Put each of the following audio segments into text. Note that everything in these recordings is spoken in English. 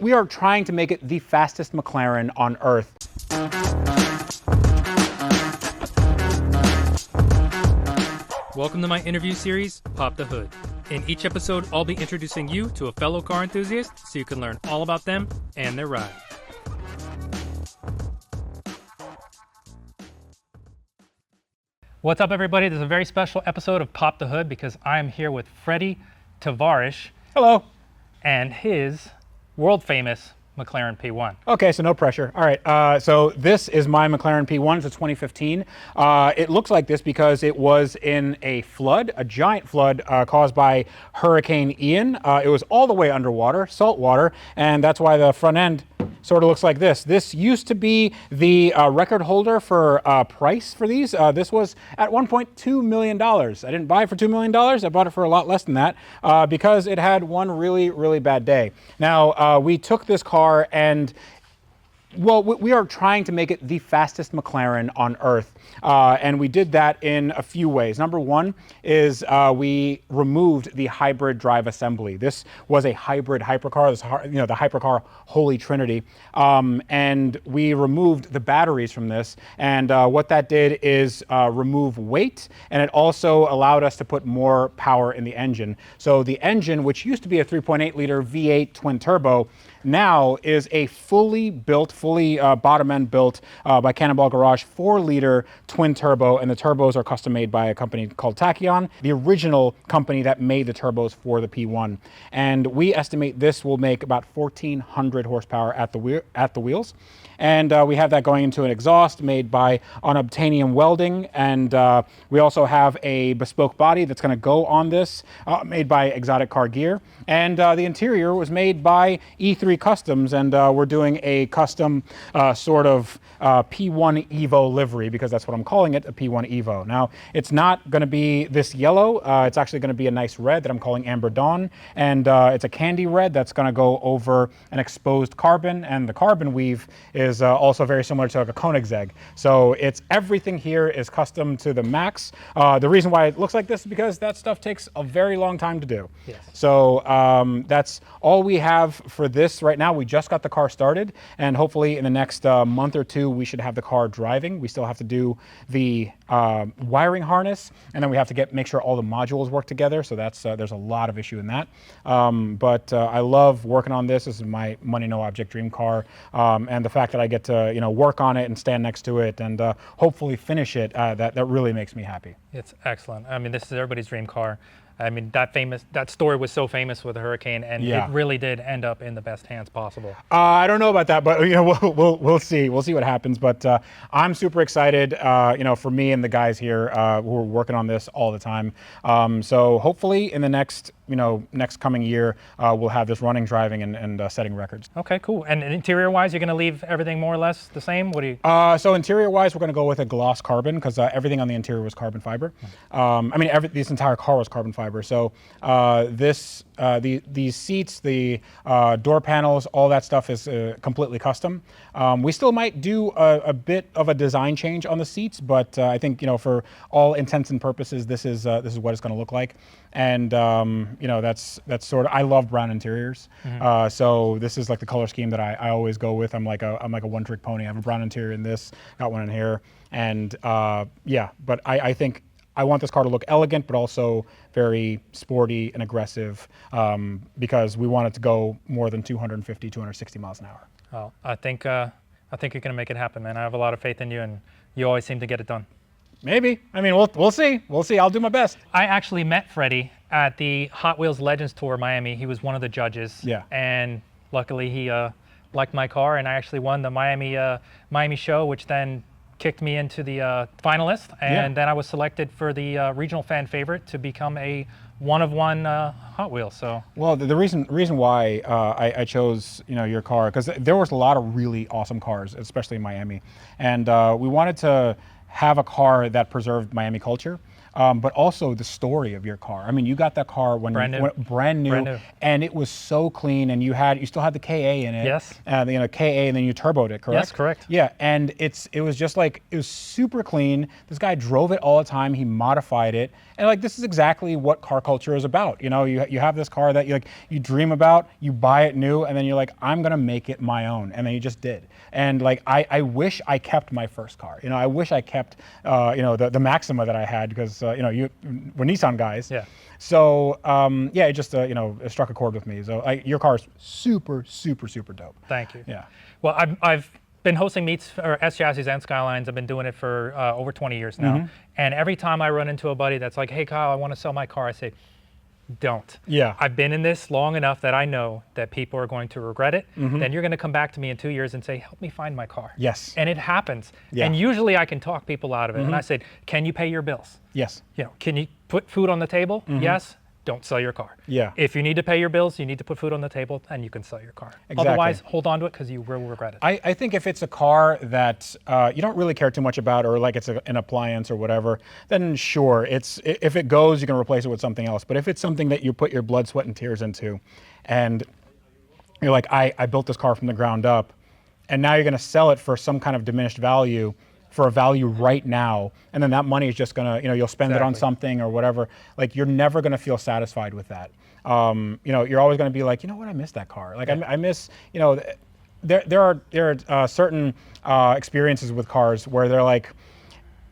We are trying to make it the fastest McLaren on Earth. Welcome to my interview series, Pop the Hood. In each episode, I'll be introducing you to a fellow car enthusiast so you can learn all about them and their ride. What's up, everybody? This is a very special episode of Pop the Hood because I am here with Freddy Tavarish. Hello. And his world-famous McLaren P1. Okay, so no pressure. All right, so this is my McLaren P1. It's a 2015. It looks like this because it was in a flood, a giant flood caused by Hurricane Ian. It was all the way underwater, salt water, and that's why the front end sort of looks like this. This used to be the record holder for price for these. This was at $1.2 million. I didn't buy it for $2 million. I bought it for a lot less than that because it had one really, really bad day. Now, we took this car and well, we are trying to make it the fastest McLaren on Earth, and we did that in a few ways. Number one is we removed the hybrid drive assembly. This was a hybrid hypercar, this, the hypercar holy trinity, and we removed the batteries from this. And what that did is remove weight, and it also allowed us to put more power in the engine. So the engine, which used to be a 3.8 liter V8 twin turbo, now is a fully built, bottom end built by Cannonball Garage 4 liter twin turbo, and the turbos are custom made by a company called Tachyon, the original company that made the turbos for the P1. And we estimate this will make about 1,400 horsepower at the wheels. And we have that going into an exhaust made by unobtainium welding, and we also have a bespoke body that's going to go on this, made by Exotic Car Gear. And the interior was made by E3 Customs, and we're doing a custom sort of P1 Evo livery, because that's what I'm calling it, a P1 Evo. Now, it's not going to be this yellow. It's actually going to be a nice red that I'm calling Amber Dawn, and it's a candy red that's going to go over an exposed carbon, and the carbon weave is also very similar to like a Koenigsegg. So it's everything here is custom to the max. The reason why it looks like this is because that stuff takes a very long time to do. Yes. So that's all we have for this right now. We just got the car started, and hopefully in the next month or two we should have the car driving. We still have to do the wiring harness, and then we have to make sure all the modules work together. So that's there's a lot of issue in that. But I love working on this. This is my money no object dream car, and the fact that I get to work on it and stand next to it and hopefully finish it, that really makes me happy. It's excellent. I mean, this is everybody's dream car. I mean, that story was so famous with the hurricane, and yeah, it really did end up in the best hands possible. I don't know about that, but we'll see. We'll see what happens. But I'm super excited. For me and the guys here who are working on this all the time. So hopefully in the next coming year, we'll have this running, driving, and setting records. Okay, cool. And interior-wise, you're going to leave everything more or less the same? What do you? So interior-wise, we're going to go with a gloss carbon because everything on the interior was carbon fiber. This entire car was carbon fiber. So these seats, the door panels, all that stuff is completely custom. We still might do a bit of a design change on the seats, but I think for all intents and purposes, this is what it's going to look like. And that's sort of, I love brown interiors. Mm-hmm. So this is like the color scheme that I always go with. I'm like a one-trick pony. I have a brown interior in this, got one in here, and but I think I want this car to look elegant, but also very sporty and aggressive, because we want it to go more than 250, 260 miles an hour. Well, I think you're going to make it happen, man. I have a lot of faith in you, and you always seem to get it done. Maybe. I mean, we'll see. We'll see. I'll do my best. I actually met Freddy at the Hot Wheels Legends Tour Miami. He was one of the judges. Yeah. And luckily he liked my car, and I actually won the Miami show, which then kicked me into the finalist, and then I was selected for the regional fan favorite to become a one-of-one Hot Wheels. So well, the reason why I chose your car, because there was a lot of really awesome cars, especially in Miami, and we wanted to have a car that preserved Miami culture. but also the story of your car. I mean, you got that car when Brand new. brand new, and it was so clean, and you still had the KA in it. Yes. You know, KA, and then you turboed it, correct? Yes, correct. Yeah, and it was just like, it was super clean. This guy drove it all the time. He modified it, and like, this is exactly what car culture is about. You know, you have this car that you dream about, you buy it new, and then you're like, I'm gonna make it my own, and then you just did. And like, I wish I kept my first car. You know, I wish I kept you know, the Maxima that I had, because you know, we're Nissan guys. Yeah. So yeah, it just you know, it struck a chord with me. So your car is super, super, super dope. Thank you. Yeah. Well, I've been hosting meets for S chassis and Skylines. I've been doing it for over 20 years now. And every time I run into a buddy that's like, hey Kyle, I want to sell my car, I say, don't. Yeah. I've been in this long enough that I know that people are going to regret it. Then you're going to come back to me in 2 years and say, help me find my car. Yes. And it happens. Yeah. And usually I can talk people out of it. And I said, can you pay your bills? Yes. You know, can you put food on the table? Yes. Don't sell your car. Yeah. If you need to pay your bills, you need to put food on the table, and you can sell your car. Exactly. Otherwise, hold on to it, because you will regret it. I think if it's a car that you don't really care too much about, or like it's an appliance or whatever, then sure, if it goes, you can replace it with something else. But if it's something that you put your blood, sweat, and tears into, and you're like, I built this car from the ground up, and now you're going to sell it for some kind of diminished value, for a value right now, and then that money is just gonna, you know, you'll spend it on something or whatever. Like, you're never gonna feel satisfied with that. You know, you're always gonna be like, you know what, I miss that car. Like, I miss, you know, there are certain experiences with cars where they're like,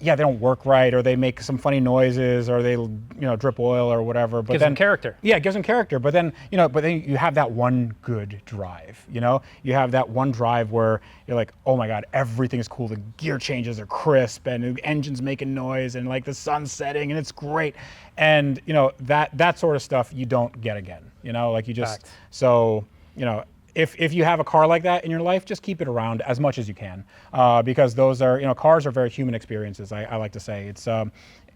yeah, they don't work right, or they make some funny noises, or they, you know, drip oil or whatever. But Gives then them character. Yeah, it gives them character. But then, you know, you have that one good drive. You know, you have that one drive where you're like, oh my God, everything is cool. The gear changes are crisp, and the engine's making noise, and like the sun's setting, and it's great. And you know, that sort of stuff you don't get again. You know, like you just Fact. so, you know. If you have a car like that in your life, just keep it around as much as you can, because those are, you know, cars are very human experiences. I like to say it's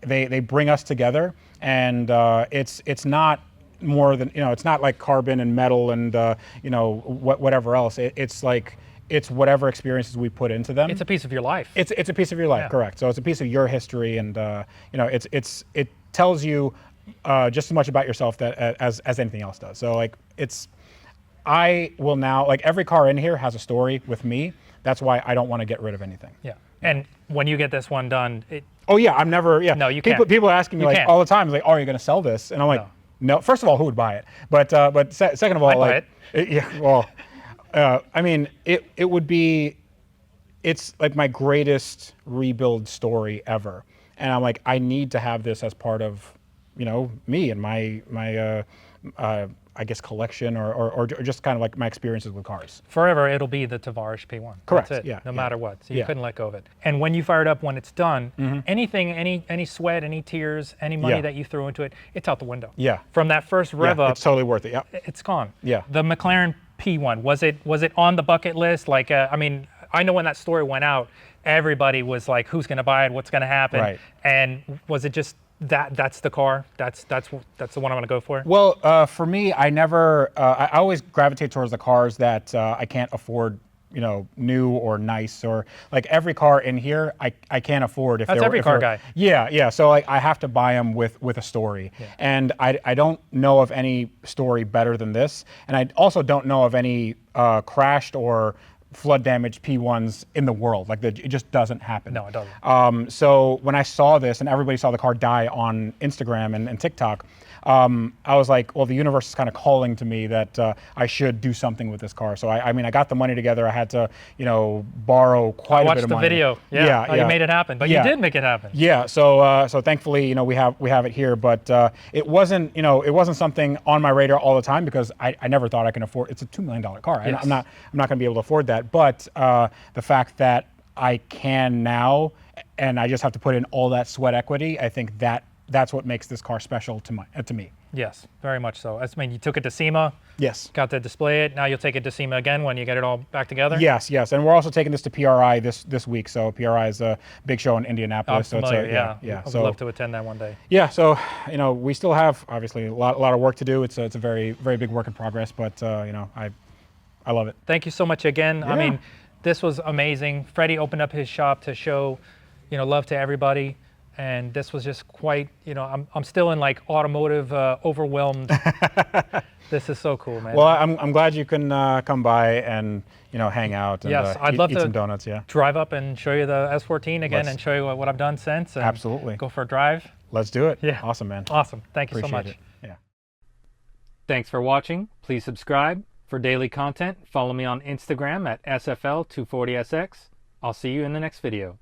they bring us together, and it's not more than, you know, it's not like carbon and metal and you know, whatever else. It's like, it's whatever experiences we put into them. It's a piece of your life. It's a piece of your life, correct? So it's a piece of your history, and you know, it tells you just as much about yourself that as anything else does. So like, I will now, like, every car in here has a story with me. That's why I don't want to get rid of anything. Yeah. And when you get this one done, Oh yeah, I'm never, yeah. No, you people, can't. People are asking me You like can't. all the time, like, oh, are you going to sell this? And I'm like, no. First of all, who would buy it? But second of all, I'd buy like, yeah, well, I mean, it would be, it's like my greatest rebuild story ever. And I'm like, I need to have this as part of, you know, me and my I guess collection, or just kind of like my experiences with cars. forever it'll be the Tavarish P1. Correct, That's it, yeah, no yeah. matter what. So you Yeah. couldn't let go of it. And when you fire it up, when it's done, anything, any sweat, any tears, any money Yeah. that you threw into it, it's out the window. Yeah. From that first rev Yeah, up, it's totally worth it. Yeah. it's gone. Yeah. The McLaren P1, was it on the bucket list? Like, I mean, I know when that story went out, everybody was like, who's going to buy it? What's going to happen? Right. And was it just that's the car? That's the one I'm going to go for? Well, for me, I never, I always gravitate towards the cars that I can't afford, you know, new or nice, or like every car in here, I can't afford. If That's they were- every if car they're- guy. Yeah, yeah. So like, I have to buy them with a story, and I don't know of any story better than this, and I also don't know of any crashed or flood damaged P1s in the world. Like, it just doesn't happen. No, it doesn't. So when I saw this, and everybody saw the car die on Instagram and TikTok, I was like, well, the universe is kind of calling to me that I should do something with this car. So I mean, I got the money together. I had to, you know, borrow quite a bit of money. Watch the video. Yeah, how you made it happen. But Yeah. you did make it happen. Yeah, so thankfully, you know, we have it here, but it wasn't, you know, it wasn't something on my radar all the time, because I never thought I can afford. It's a $2 million car. Yes. I'm not going to be able to afford that. But the fact that I can now, and I just have to put in all that sweat equity, I think that's what makes this car special to me. Yes, very much so. I mean, you took it to SEMA, Yes. got to display it. Now you'll take it to SEMA again when you get it all back together. Yes, and we're also taking this to PRI this week. So PRI is a big show in I'm Indianapolis. So familiar. it's yeah. I would So love to attend that one day. yeah, so you know, we still have obviously a lot of work to do. It's a very big work in progress, but you know, I love it. Thank you so much again. I Yeah. mean, this was amazing. Freddy opened up his shop to show, you know, love to everybody. and this was just quite, you know, I'm still in like automotive overwhelmed. This is so cool, man. Well, I'm glad you can come by and, you know, hang out and Yes, I'd love eat to some donuts. Yeah, drive up and show you the S14 again and show you what I've done since. And absolutely. Go for a drive. Let's do it. Yeah. Awesome, man. Awesome. Thank you so Appreciate much. it. Yeah. Thanks for watching. Please subscribe for daily content. Follow me on Instagram at SFL240SX. I'll see you in the next video.